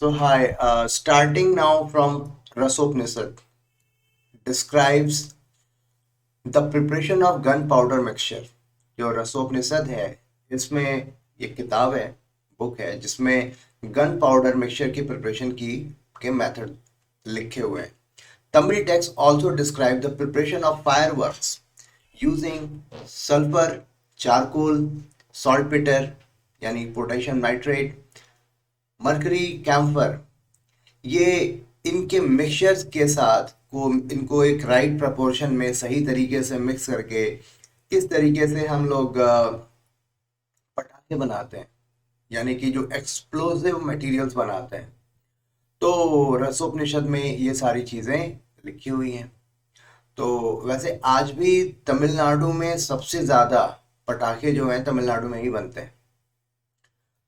So hi, starting now from Rasopnisad describes the preparation of gunpowder mixture. जो रसोपनिषद है इसमें ये किताब है, बुक है जिसमें गन पाउडर मिक्सचर की प्रिपरेशन की के मेथड लिखे हुए हैं. Tamil text also describe the preparation of fireworks using sulfur, charcoal, saltpeter यानी पोटेशियम नाइट्रेट, मरकरी कैम्फर. ये इनके मिक्सचर्स के साथ को इनको एक राइट प्रपोर्शन में सही तरीके से मिक्स करके किस तरीके से हम लोग पटाखे बनाते हैं, यानी कि जो एक्सप्लोसिव मटेरियल्स बनाते हैं. तो रसोपनिषद में ये सारी चीज़ें लिखी हुई हैं. तो वैसे आज भी तमिलनाडु में सबसे ज़्यादा पटाखे जो हैं तमिलनाडु में ही बनते हैं.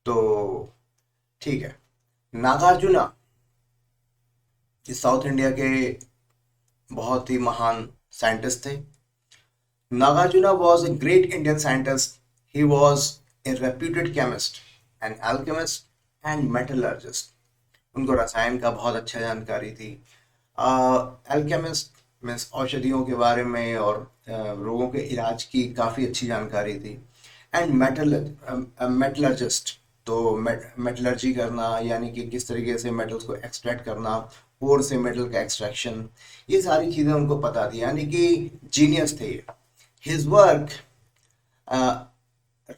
तो ठीक है. नागार्जुना ये साउथ इंडिया के बहुत ही महान साइंटिस्ट थे. Nagarjuna was a great Indian scientist. He was a reputed chemist, an alchemist and metallurgist. उनको रसायन का बहुत अच्छा जानकारी थी. अल्केमिस्ट मीन्स औषधियों के बारे में और रोगों के इलाज की काफ़ी अच्छी जानकारी थी. एंड मेटलर्जिस्ट तो मेटलर्जी करना यानी कि किस तरीके से मेटल्स को एक्सट्रैक्ट करना, ओर से मेटल का एक्सट्रैक्शन, ये सारी चीज़ें उनको पता थी, यानी कि जीनियस थे ये. हिज वर्क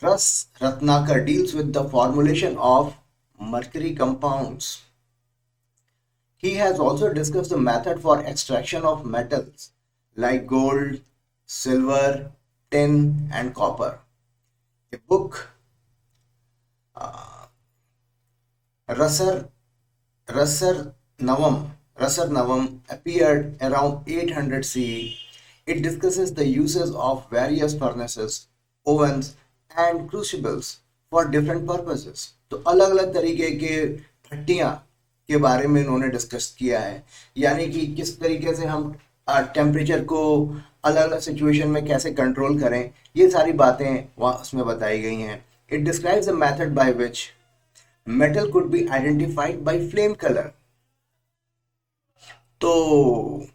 रस Ratnakar deals with the formulation of mercury compounds. He has also discussed the method for extraction of metals like gold, silver, tin, and copper. A book, Rasar Rasar Navam appeared around 800 CE. It discusses the uses of various furnaces, ovens, and crucibles for different purposes. तो अलग अलग तरीके के भट्टियाँ के बारे में इन्होंने discuss किया है, यानी कि किस तरीके से हम टेम्परेचर को अलग अलग सिचुएशन में कैसे कंट्रोल करें, ये सारी बातें वहाँ उसमें बताई गई हैं. It describes the method by which metal could be identified by flame colour. तो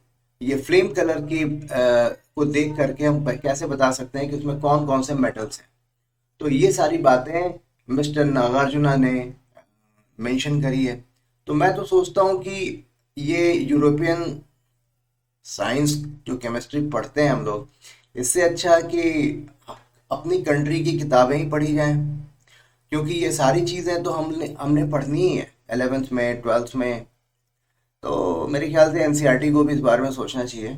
ये फ्लेम कलर की को देख करके हम कैसे बता सकते हैं कि उसमें कौन कौन से मेटल्स हैं. तो ये सारी बातें मिस्टर नागार्जुना ने मेंशन करी है. तो मैं तो सोचता हूँ कि ये यूरोपियन साइंस जो केमिस्ट्री पढ़ते हैं हम लोग, इससे अच्छा कि अपनी कंट्री की किताबें ही पढ़ी जाएं, क्योंकि ये सारी चीज़ें तो हमने हमने पढ़नी ही है 11th में 12th में. तो मेरे ख्याल से एनसीईआरटी को भी इस बारे में सोचना चाहिए.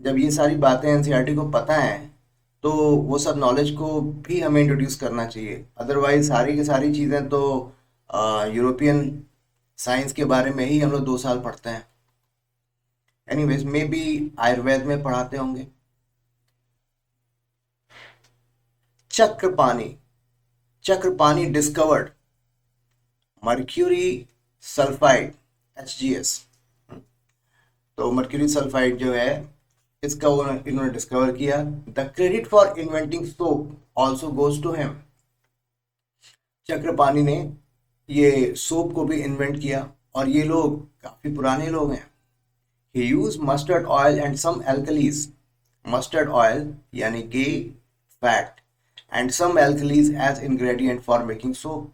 जब ये सारी बातें एनसीईआरटी को पता हैं तो वो सब नॉलेज को भी हमें इंट्रोड्यूस करना चाहिए. अदरवाइज सारी की सारी चीज़ें तो यूरोपियन साइंस के बारे में ही हम लोग 2 साल पढ़ते हैं. एनीवेज मे बी आयुर्वेद में पढ़ाते होंगे. Chakrapani Chakrapani discovered mercury sulphide HGS. तो मर्क्यूरी सल्फाइड जो है इसका वो इन्होंने डिस्कवर किया. The credit for inventing soap also goes to him. Chakrapani ने ये सोप को भी इन्वेंट किया और ये लोग काफ़ी पुराने लोग हैं. He use mustard oil and some alkalis. Mustard oil यानी कि fat and some alkalis as ingredient for making soap.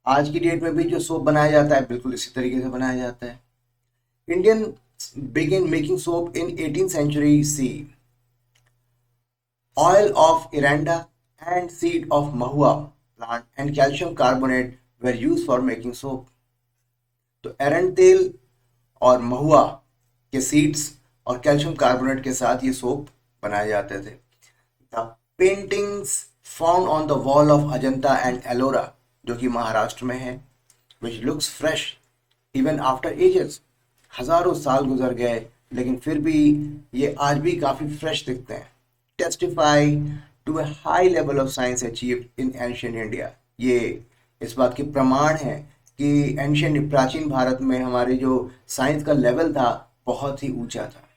आज की डेट में भी जो सोप बनाया जाता है बिल्कुल इसी तरीके से बनाया जाता है. Indian began making soap in 18th century CE. Oil of Iranda and seed of mahua plant and calcium carbonate were used for making soap. तो एरंड तेल और महुआ के सीड्स और कैल्शियम कार्बोनेट के साथ ये सोप बनाए जाते थे. The paintings found on the wall of Ajanta and Ellora, जो कि महाराष्ट्र में है, which looks fresh even after ages. हजारों साल गुजर गए लेकिन फिर भी ये आज भी काफ़ी फ्रेश दिखते हैं. Testify to a high level of science achieve in ancient India. ये इस बात के प्रमाण है कि एंशियंट प्राचीन भारत में हमारे जो साइंस का लेवल था बहुत ही ऊंचा था.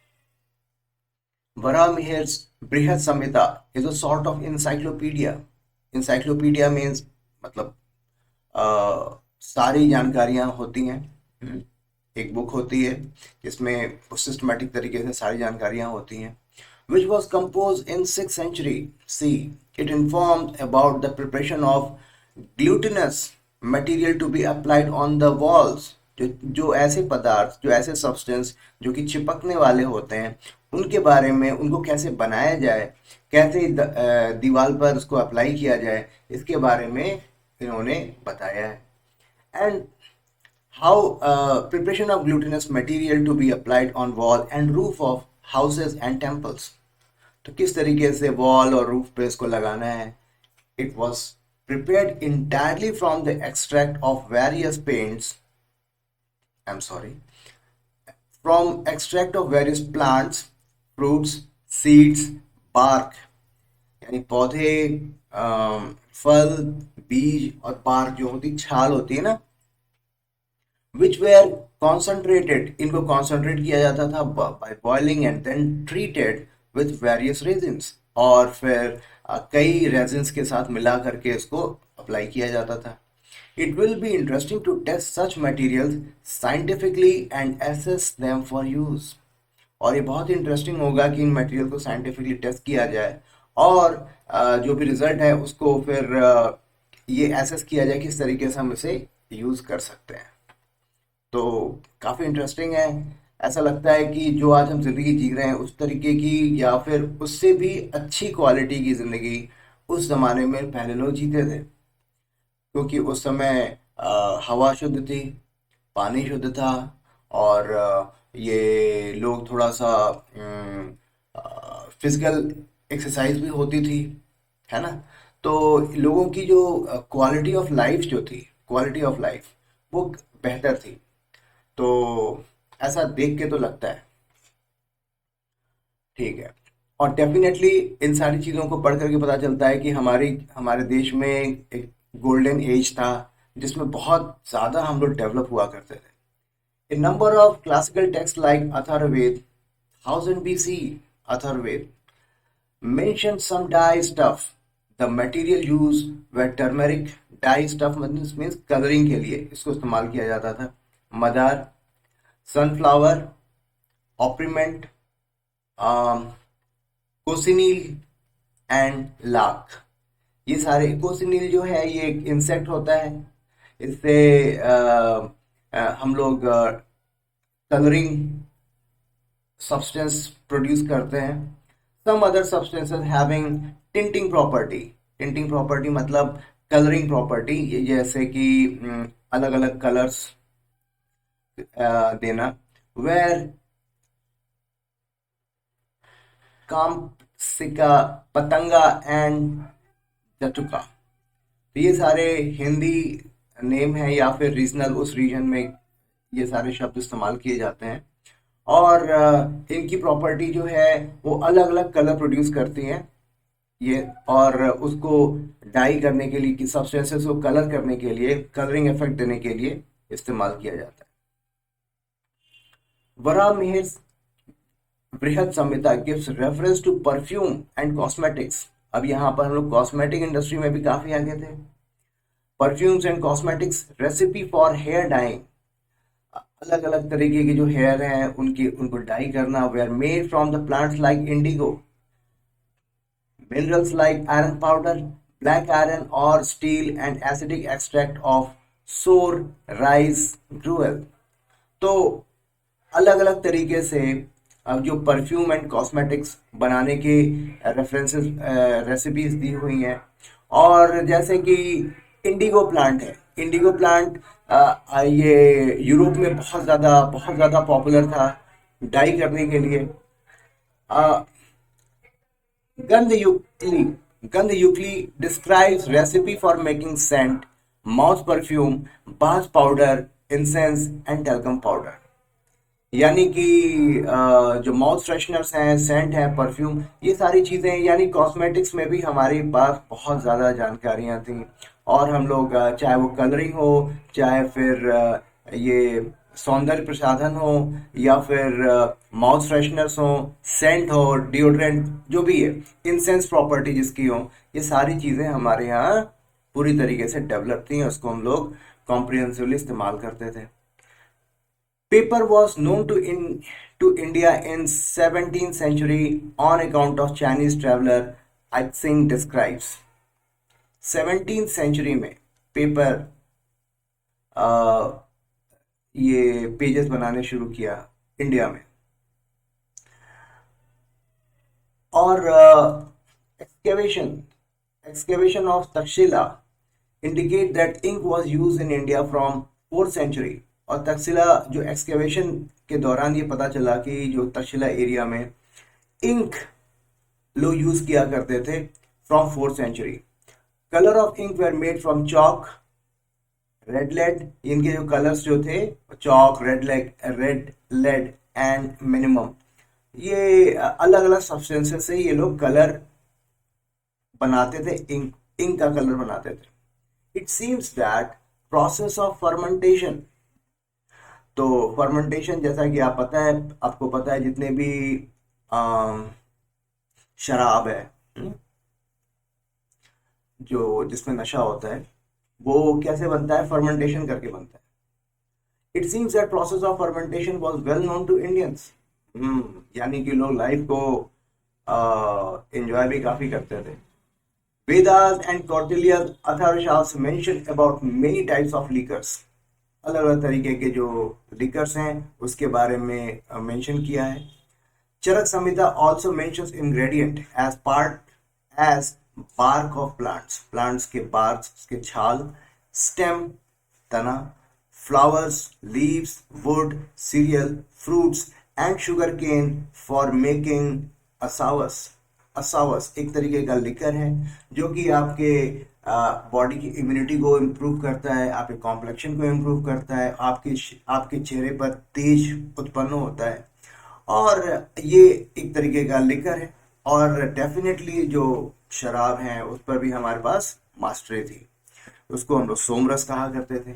वराहमिहिर's Brihad Samhita is a sort of encyclopedia. Encyclopedia means मतलब सारी जानकारियां होती हैं। एक बुक होती है जिसमें सिस्टमेटिक तरीके से सारी जानकारियां होती हैं। which was composed in 6th century C. It informed about the preparation of glutinous material to be applied on the walls. जो ऐसे पदार्थ, जो ऐसे सब्सटेंस जो कि चिपकने वाले होते हैं, उनके बारे में, उनको कैसे बनाया जाए, कैसे दीवार पर उसको अप्लाई किया जाए, इसके बारे में इन्होंने बताया है। And how preparation of glutinous material to be applied on wall and roof of houses and temples. तो किस तरीके से वॉल और रूफ पे इसको लगाना है। It was prepared entirely from the extract of various paints. I'm sorry. From extract of various plants, fruits, seeds, bark. यानी पौधे, फल, बीज और बार्क जो होती, छाल होती है ना, which were concentrated, इनको concentrate किया जाता था by boiling and then treated with various resins, और फिर कई resins के साथ मिला करके इसको अप्लाई किया जाता था। It will be interesting to test such materials scientifically and assess them for use. और ये बहुत इंटरेस्टिंग होगा कि इन मटेरियल को साइंटिफिकली टेस्ट किया जाए और जो भी रिजल्ट है उसको फिर ये एसेस किया जाए किस तरीके से हम इसे यूज कर सकते हैं। तो काफ़ी इंटरेस्टिंग है। ऐसा लगता है कि जो आज हम ज़िंदगी जी रहे हैं उस तरीके की या फिर उससे भी अच्छी क्वालिटी की ज़िंदगी उस ज़माने में पहले लोग जीते थे, क्योंकि उस समय हवा शुद्ध थी, पानी शुद्ध था, और ये लोग थोड़ा सा फिजिकल एक्सरसाइज भी होती थी, है ना। तो लोगों की जो क्वालिटी ऑफ लाइफ जो थी, क्वालिटी ऑफ लाइफ वो बेहतर थी। तो ऐसा देख के तो लगता है, ठीक है। और डेफिनेटली इन सारी चीज़ों को पढ़ करके पता चलता है कि हमारे देश में एक गोल्डन एज था जिसमें बहुत ज़्यादा हम लोग डेवलप हुआ करते थे। A number of classical texts like Atharvaved, 1000 BC, Atharvaved, mentioned some dye stuff. The material used were turmeric. Dye stuff means coloring के लिए इसको इस्तेमाल किया जाता था। मदार, सनफ्लावर, ऑप्रीमेंट, कोसिनील एंड लाख। ये सारे, कोसिनील जो है ये एक इंसेक्ट होता है, इससे हम लोग कलरिंग सब्सटेंस प्रोड्यूस करते हैं। Some other substances having tinting property. Tinting property मतलब कलरिंग प्रॉपर्टी, जैसे कि अलग अलग कलर्स देना। वेर काम्सिका, पतंगा एंड जटुका। तो ये सारे हिंदी नेम है या फिर रीजनल, उस रीजन में ये सारे शब्द इस्तेमाल किए जाते हैं। और इनकी प्रॉपर्टी जो है वो अलग अलग कलर प्रोड्यूस करती हैं ये, और उसको डाई करने के लिए, कि सब्सटेंसेस को कलर करने के लिए, कलरिंग इफेक्ट देने के लिए इस्तेमाल किया जाता है। Varahamihira Brihad Samhita gives reference to perfume and cosmetics. अब यहाँ पर हम लोग कॉस्मेटिक इंडस्ट्री में भी काफी आगे थे। Perfumes and cosmetics, recipe for hair dyeing, अलग अलग तरीके के जो हेयर हैं उनको डाई करना। Were made from the plants like indigo, minerals like iron powder, black iron और steel and acidic extract of sour, rice, gruel. तो अलग अलग तरीके से अब जो परफ्यूम एंड कॉस्मेटिक्स बनाने के रेफरेंसेस, रेसिपीज दी हुई हैं। और जैसे कि इंडिगो प्लांट है, इंडिगो प्लांट ये यूरोप में बहुत ज़्यादा पॉपुलर था डाई करने के लिए। Gandhayukti describes recipe for making scent, mouth perfume, bath powder, incense and talcum powder. यानी कि जो माउथ फ्रेशनर्स हैं, सेंट है, परफ्यूम, ये सारी चीज़ें, यानी कॉस्मेटिक्स में भी हमारे पास बहुत ज़्यादा जानकारियाँ थी। और हम लोग चाहे वो कलरिंग हो, चाहे फिर ये सौंदर्य प्रसाधन हो, या फिर माउथ फ्रेशनर्स हो, सेंट हो, डिओड्रेंट जो भी है, इंसेंस प्रॉपर्टी जिसकी हो, ये सारी चीज़ें हमारे यहाँ पूरी तरीके से डेवलप थी। उसको हम लोग कॉम्प्रिहेंसिवली इस्तेमाल करते थे। Paper was known to India in 17th century on account of Chinese traveler Aixing describes। 17th century में पेपर ये पेजेस बनाने शुरू किया इंडिया में। और excavation of Takshashila indicate that ink was used in India from 4th century। और तक्षशिला जो excavation के दौरान ये पता चला कि जो तक्षशिला एरिया में इंक लोग यूज किया करते थे from 4th century। Colour of ink were made from chalk, red lead, इनके जो कलर्स जो थे chalk, red lead and minimum, ये अलग अलग सब्सटेंसेस से ये लोग कलर बनाते थे, इंक का कलर बनाते थे। It seems that process of fermentation, तो फर्मेंटेशन जैसा कि आपको पता है जितने भी शराब है जो जिसमें नशा होता है वो कैसे बनता है, फर्मेंटेशन करके बनता है। It seems that process of fermentation was well known to Indians. यानी कि लोग लाइफ को एंजॉय भी काफी करते थे। Vedas and Kautilya's Arthashastra mention about many types of liquors, अलग अलग तरीके के जो लिकर्स हैं उसके बारे में मेंशन किया है। Charaka Samhita also mentions ingredient as bark of plants के barks के छाल, stem तना, flowers, leaves, wood, cereal, fruits and sugar cane for making asavas। असावस एक तरीके का लिकर है जो कि आपके बॉडी की इम्यूनिटी को इम्प्रूव करता है, आपके कॉम्प्लेक्शन को इम्प्रूव करता है, आपके चेहरे पर तेज उत्पन्न होता है, और ये एक तरीके का लिकर है। और डेफिनेटली जो शराब है उस पर भी हमारे पास मास्टरी थी, उसको हम लोग सोमरस कहा करते थे।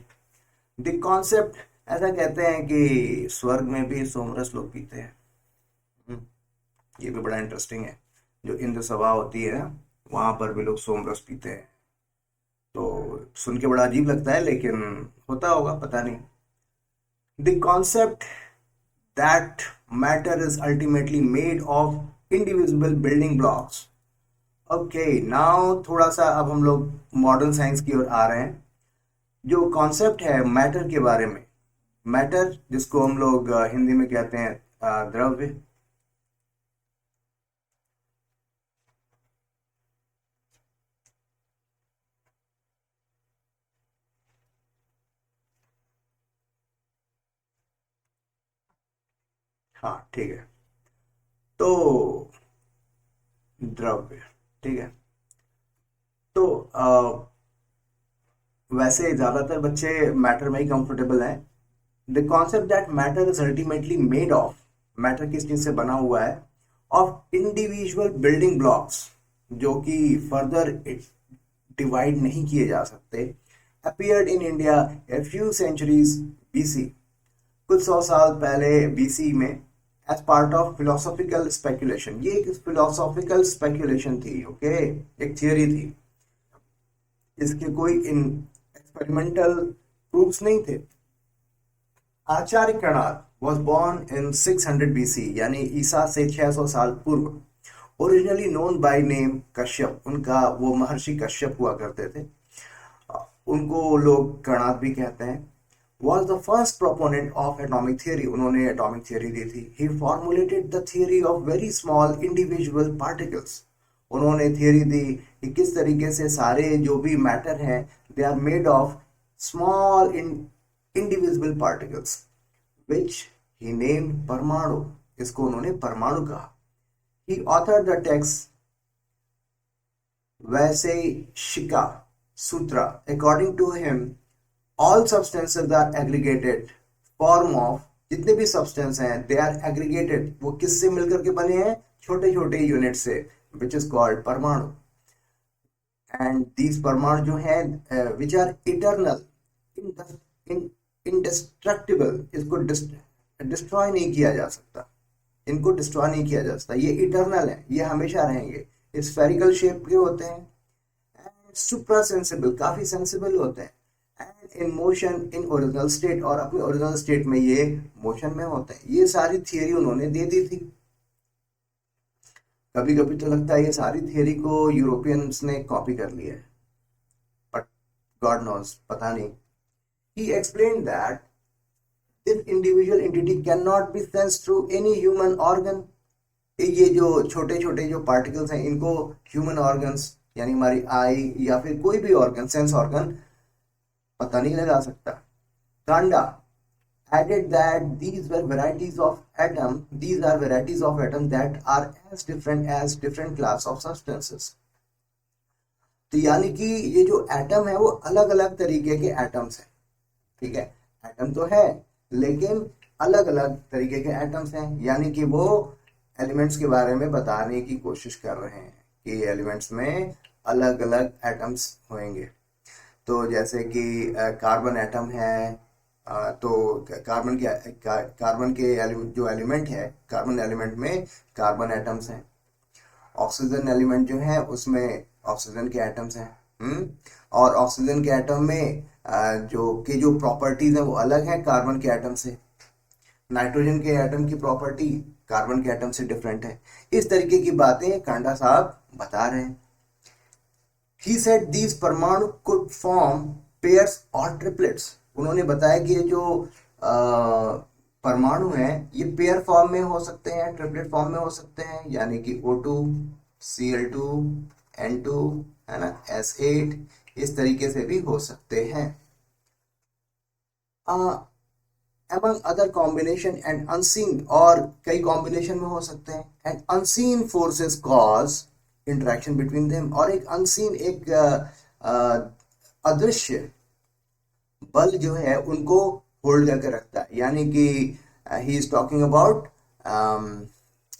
द कॉन्सेप्ट, ऐसा कहते हैं कि स्वर्ग में भी सोमरस लोग पीते हैं। ये भी बड़ा इंटरेस्टिंग है, जो इंद्र सभा होती है वहां पर भी लोग सोमरस पीते हैं। तो सुन के बड़ा अजीब लगता है लेकिन होता होगा, पता नहीं। The concept that matter is ultimately made of individual building blocks. Okay, now थोड़ा सा अब हम लोग मॉडर्न साइंस की ओर आ रहे हैं। जो कॉन्सेप्ट है मैटर के बारे में, मैटर जिसको हम लोग हिंदी में कहते हैं द्रव्य, हाँ ठीक है, तो द्रव्य, ठीक है। तो वैसे ज्यादातर बच्चे मैटर में ही कंफर्टेबल हैं। The concept that matter is ultimately made of, matter किस चीज से बना हुआ है, ऑफ इंडिविजुअल बिल्डिंग ब्लॉक्स जो कि फर्दर डिवाइड नहीं किए जा सकते, appeared in India a few centuries BC, कुछ 100 साल पहले बीसी में, as part of philosophical speculation. ये एक फिलोसॉफिकल स्पेकुलेशन थी, ओके, एक थियोरी थी, इसके कोई इन एक्सपेरिमेंटल प्रूफ्स नहीं थे। आचार्य Kanada was born in 600 BC, यानी ईसा से 600 साल पूर्व। Originally known by name Kashyap, उनका वो महर्षि कश्यप हुआ करते थे, उनको लोग कणाद भी कहते हैं। was the first proponent of atomic theory, उन्होंने atomic theory दी थी। he formulated the theory of very small individual particles, उन्होंने थियरी दी कि किस तरीके से सारे जो भी मैटर हैं they are made of small individual particles, which he named परमाणु, इसको उन्होंने परमाणु कहा। he authored the text Vaisheshika Sutra. according to him all substances are aggregated form of, जितने भी सब्सटेंस हैं दे आर एग्रीगेटेड, वो किससे मिलकर के बने हैं, छोटे छोटे यूनिट से, विच इज कॉल्ड परमाणु। एंड दीज परमाणु जो हैं विच आर इटर्नल, इंडिस्ट्रक्टिबल, इसको डिस्ट्रॉय नहीं किया जा सकता, इनको डिस्ट्रॉय नहीं किया जा सकता, ये इटर्नल है, ये हमेशा रहेंगे, स्फेरिकल शेप के होते हैं, एंड सुप्रा सेंसिबल, काफी सेंसिबल होते हैं, and in motion in original state, और अपने ओरिजिनल स्टेट में ये मोशन में होते हैं। ये सारी थियरी उन्होंने दे दी थी। कभी कभी तो लगता है ये सारी थियरी को यूरोपियंस ने कॉपी कर लिया है, बट गॉड नोस, पता नहीं। He explain that this individual entity can not be sensed through any human organ. ये जो छोटे छोटे जो पार्टिकल्स हैं, इनको ह्यूमन ऑर्गन्स यानी हमारी आई या फिर कोई भी ऑर्गन, सेंस ऑर्गन, पता नहीं लगा सकता। Kanda added that these are varieties of atom that are as different class of substances। तो यानी कि ये जो एटम है वो अलग अलग तरीके के एटम्स हैं, ठीक है। एटम तो है लेकिन अलग अलग तरीके के एटम्स हैं, यानी कि वो एलिमेंट्स के बारे में बताने की कोशिश कर रहे हैं कि एलिमेंट्स में अलग अलग एटम्स होंगे। तो जैसे कि कार्बन एटम है, तो कार्बन के जो एलिमेंट है, कार्बन एलिमेंट में कार्बन एटम्स हैं। ऑक्सीजन एलिमेंट जो है उसमें ऑक्सीजन के एटम्स हैं। और ऑक्सीजन के एटम में जो प्रॉपर्टीज हैं वो अलग हैं कार्बन के एटम से। नाइट्रोजन के एटम की प्रॉपर्टी कार्बन के एटम से डिफरेंट है। इस तरीके की बातें कांडा साहब बता रहे हैं। He said these परमाणु could form pairs or triplets। उन्होंने बताया कि ये जो परमाणु हैं ये पेयर फॉर्म में हो सकते हैं, ट्रिपलेट फॉर्म में हो सकते हैं, यानी कि O2, Cl2, N2, है ना, S8, इस तरीके से भी हो सकते हैं। among other combination and unseen, और कई कॉम्बिनेशन में हो सकते हैं। and unseen forces cause interaction between them, और एक unseen, एक अदृश्य बल जो है उनको होल्ड करके रखता है, यानी कि he is talking about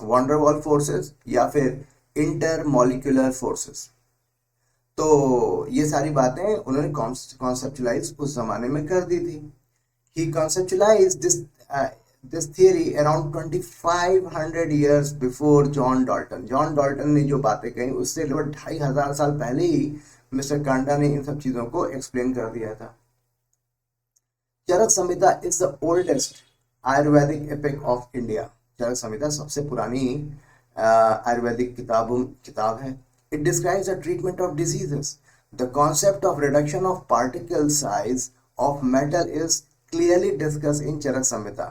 van der Waals forces या फिर इंटरमॉलिक्यूलर फोर्सेस। तो ये सारी बातें उन्होंने कॉन्सेप्चुलाइज उस जमाने में कर दी थी। He conceptualized this theory around 2500 years before John Dalton। John Dalton ने जो बातें कही उससे लगभग 2500 साल पहले ही मिस्टर कांडा ने इन सब चीजों को एक्सप्लेन कर दिया था। Charaka Samhita is the oldest Ayurvedic epic of India. Charaka Samhita सबसे पुरानी आयुर्वेदिक किताब है। It describes the treatment of diseases. The concept of reduction of particle size of metal is clearly discuss in Charaka Samhita.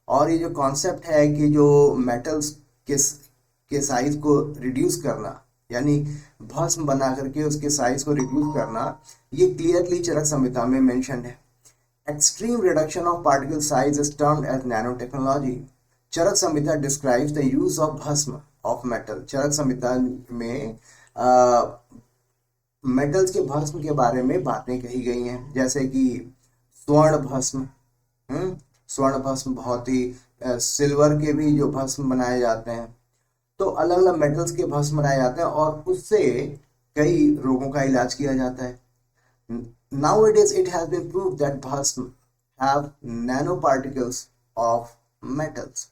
और ये जो कॉन्सेप्ट है कि जो मेटल्स के साइज को रिड्यूस करना, यानी भस्म बना करके उसके साइज को रिड्यूस करना, ये क्लियरली चरक संहिता में मेंशन है। Extreme reduction of particle size is termed as nano technology. Charak Samhita describes the use of bhasma of metal. Charak Samhita में मेटल्स के भस्म के बारे में बातें कही गई हैं, जैसे कि स्वर्ण भस्म। स्वर्ण भस्म बहुत ही, सिल्वर के भी जो भस्म बनाए जाते हैं, तो अलग अलग मेटल्स के भस्म बनाए जाते हैं और उससे कई रोगों का इलाज किया जाता है। Nowadays it has been proved that bhasm have nanoparticles of metals.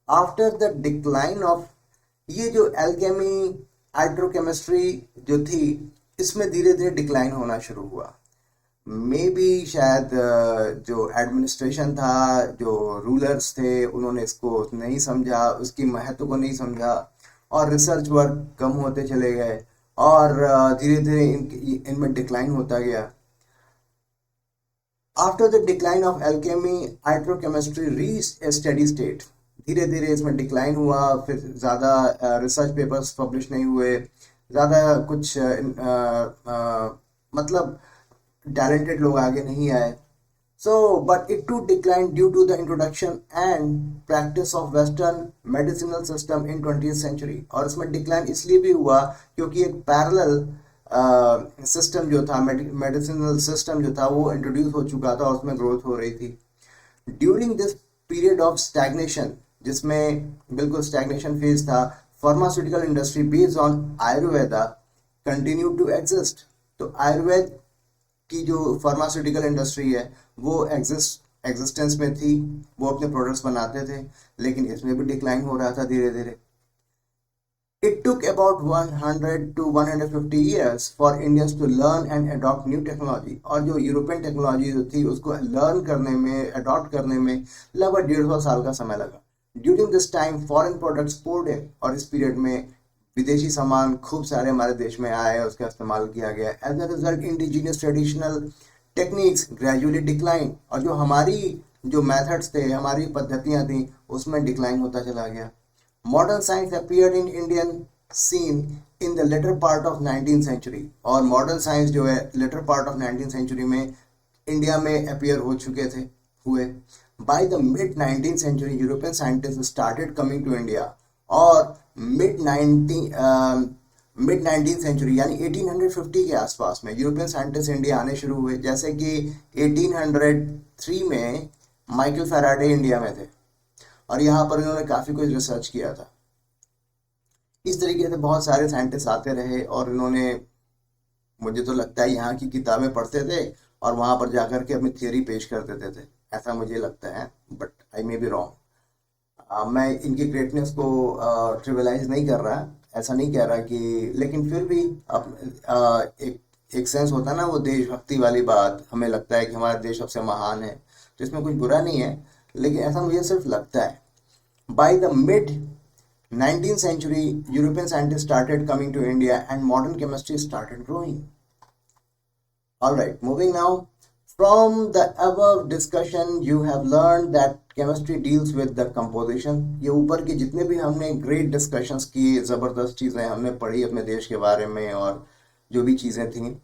After the decline of, ये जो एल्केमी हाइड्रोकेमिस्ट्री जो थी इसमें धीरे धीरे डिक्लाइन होना शुरू हुआ। मे बी शायद जो एडमिनिस्ट्रेशन था, जो रूलर्स थे, उन्होंने इसको नहीं समझा, उसकी महत्व को नहीं समझा और रिसर्च वर्क कम होते चले गए और धीरे धीरे इनमें डिक्लाइन होता गया। After the decline of alchemy hydrochemistry reached a steady state. धीरे धीरे इसमें डिक्लाइन हुआ, फिर ज़्यादा रिसर्च पेपर्स पब्लिश नहीं हुए, ज़्यादा कुछ मतलब टैलेंटेड लोग आगे नहीं आए। So but it too decline due to the introduction and practice of western medicinal system in 20th century. और इसमें डिक्लाइन इसलिए भी हुआ क्योंकि एक पैरेलल सिस्टम जो था, मेडिसिनल सिस्टम जो था, वो इंट्रोड्यूस हो चुका था और उसमें ग्रोथ हो रही थी। During this period of stagnation, जिसमें बिल्कुल स्टैग्नेशन फेज था, pharmaceutical industry based on Ayurveda continue to exist. तो आयुर्वेद की जो फार्मास्यूटिकल इंडस्ट्री है वो एग्जिस्टेंस में थी, वो अपने प्रोडक्ट्स बनाते थे, लेकिन इसमें भी डिक्लाइन हो रहा था धीरे धीरे। It took about 100 to 150 years for Indians to learn and adopt new technology. और जो यूरोपियन टेक्नोलॉजी जो थी उसको लर्न करने में, अडॉप्ट करने में लगभग 150 साल का समय लगा. During this time foreign products poured in, और इस पीरियड में विदेशी सामान खूब सारे हमारे देश में आए, उसका इस्तेमाल किया गया. As a result indigenous traditional techniques gradually decline, और जो हमारी जो मेथड्स थे, हमारी पद्धतियाँ थी, उसमें डिक्लाइन होता चला गया. Modern science appeared in Indian scene in the later part of 19th century, और मॉडर्न साइंस जो है latter part of 19th century में इंडिया में अपियर हो चुके थे हुए. By the mid 19th century European scientist started coming to India, और मिड 19th सेंचुरी यानी 1850 के आसपास में यूरोपियन साइंटिस्ट इंडिया आने शुरू हुए. जैसे कि 1803 में माइकल फैराडे इंडिया में थे, और यहाँ पर इन्होंने काफ़ी कुछ रिसर्च किया था. इस तरीके से बहुत सारे साइंटिस्ट आते रहे, और इन्होंने, मुझे तो लगता है, यहाँ की किताबें पढ़ते थे और वहाँ पर जाकर के अपनी थियोरी पेश कर देते थे, ऐसा मुझे लगता है, but I may be wrong. मैं इनकी ग्रेटनेस को ट्रिविलाइज नहीं कर रहा, ऐसा नहीं कह रहा कि, लेकिन फिर भी अब एक सेंस होता है ना, वो देशभक्ति वाली बात, हमें लगता है कि हमारा देश सबसे महान है, तो इसमें कुछ बुरा नहीं है, लेकिन ऐसा मुझे सिर्फ लगता है. Bye the mid 19th century, European scientists started coming to India and modern chemistry started growing. Alright, moving now. From the above discussion, you have learned that chemistry deals with the composition. ये ऊपर के जितने भी हमने great discussions किए, ज़बरदस्त चीज़ें हमने पढ़ी अपने देश के बारे में और जो भी चीज़ें थी.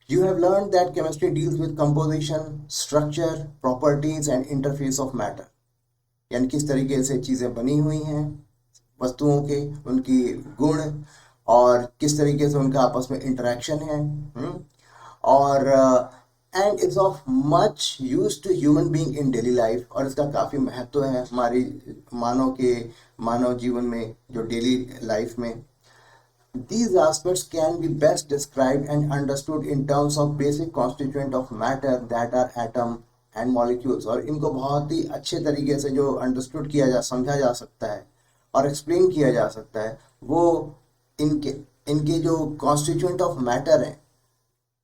You have learned that chemistry deals with composition, structure, properties and interface of matter. यानी किस तरीके से चीज़ें बनी हुई हैं, वस्तुओं के, उनकी गुण, और किस तरीके से उनका आपस में इंटरेक्शन है. और and it's of much use to human being in daily life, और इसका काफ़ी महत्व है हमारी मानव जीवन में, जो डेली लाइफ में. These aspects can be best described and understood in terms of basic constituent of matter that are atom and molecules. और इनको बहुत ही अच्छे तरीके से जो अंडरस्टूड किया जा, समझा जा सकता है और एक्सप्लेन किया जा सकता है, वो इनके जो कॉन्स्टिट्यूएंट ऑफ मैटर हैं,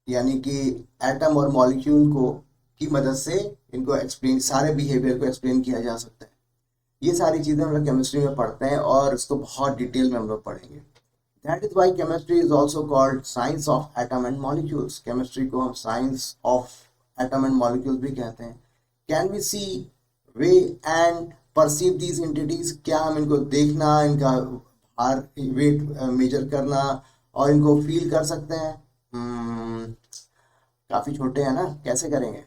यानी कि एटम और मॉलिक्यूल को की मदद से इनको एक्सप्लेन, सारे बिहेवियर को एक्सप्लेन किया जा सकता है. ये सारी चीज़ें हम लोग केमिस्ट्री में पढ़ते हैं और इसको बहुत डिटेल में हम लोग पढ़ेंगे. That is why chemistry is also called science of atom and molecules. Chemistry को हम science of atom and molecules भी कहते हैं. Can we see weigh and perceive these entities, क्या हम इनको देखना, इनका भार, वेट मेजर करना और इनको फील कर सकते हैं? काफ़ी छोटे हैं ना, कैसे करेंगे?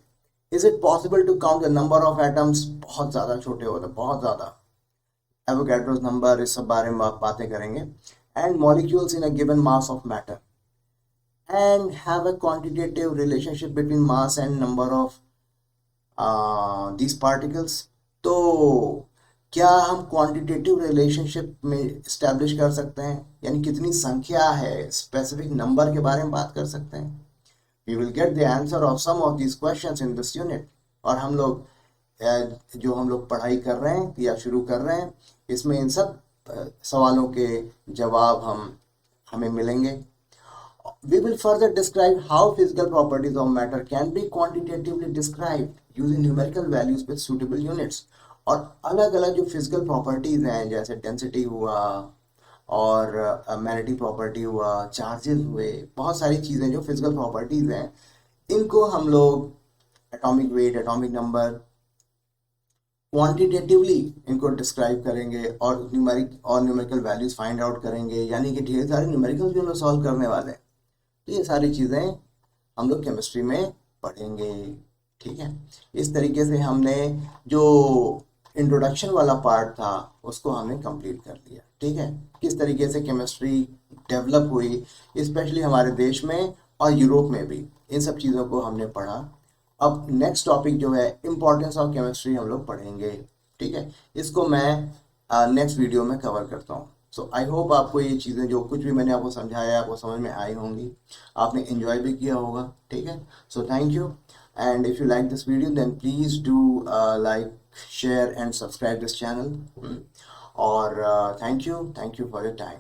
Is it possible to count the number of atoms? बहुत ज़्यादा छोटे होते हैं, बहुत ज़्यादा. एवोगैड्रोस नंबर, इस सब बारे में आप बातें करेंगे. And molecules in a given mass of matter and have a quantitative relationship between mass and number of these particles. तो क्या हम क्वांटिटेटिव रिलेशनशिप में इस्टेब्लिश कर सकते हैं, यानी कितनी संख्या है, स्पेसिफिक नंबर के बारे में बात कर सकते हैं? We will get the answer of some of these questions in this unit. और हम लोग जो हम लोग पढ़ाई कर रहे हैं या शुरू कर रहे हैं, इसमें इन सब सवालों के जवाब हमें मिलेंगे. We will further describe how physical properties of matter can be quantitatively described using numerical values with suitable units. और अलग अलग जो फिजिकल प्रॉपर्टीज हैं, जैसे डेंसिटी हुआ और मैग्नेटिक प्रॉपर्टी हुआ, चार्जेस हुए, बहुत सारी चीज़ें जो फिजिकल प्रॉपर्टीज हैं, इनको हम लोग atomic weight, atomic number, quantitatively इनको डिस्क्राइब करेंगे और न्यूमेरिकल वैल्यूज फाइंड आउट करेंगे, यानी कि ढेर सारे न्यूमेरिकल्स भी हम लोग सॉल्व करने वाले हैं. तो ये सारी चीज़ें हम लोग केमिस्ट्री में पढ़ेंगे. ठीक है, इस तरीके से हमने जो इंट्रोडक्शन वाला पार्ट था उसको हमने कंप्लीट कर लिया. ठीक है, किस तरीके से केमिस्ट्री डेवलप हुई, स्पेशली हमारे देश में और यूरोप में भी, इन सब चीज़ों को हमने पढ़ा. अब नेक्स्ट टॉपिक जो है इम्पोर्टेंस ऑफ केमिस्ट्री हम लोग पढ़ेंगे. ठीक है, इसको मैं नेक्स्ट वीडियो में कवर करता हूँ. सो आई होप आपको ये चीज़ें, जो कुछ भी मैंने आपको समझाया, आपको समझ में आई होंगी, आपने एंजॉय भी किया होगा. ठीक है, so thank you. And if you like this video then please do like, share and subscribe this channel. और thank you for your time.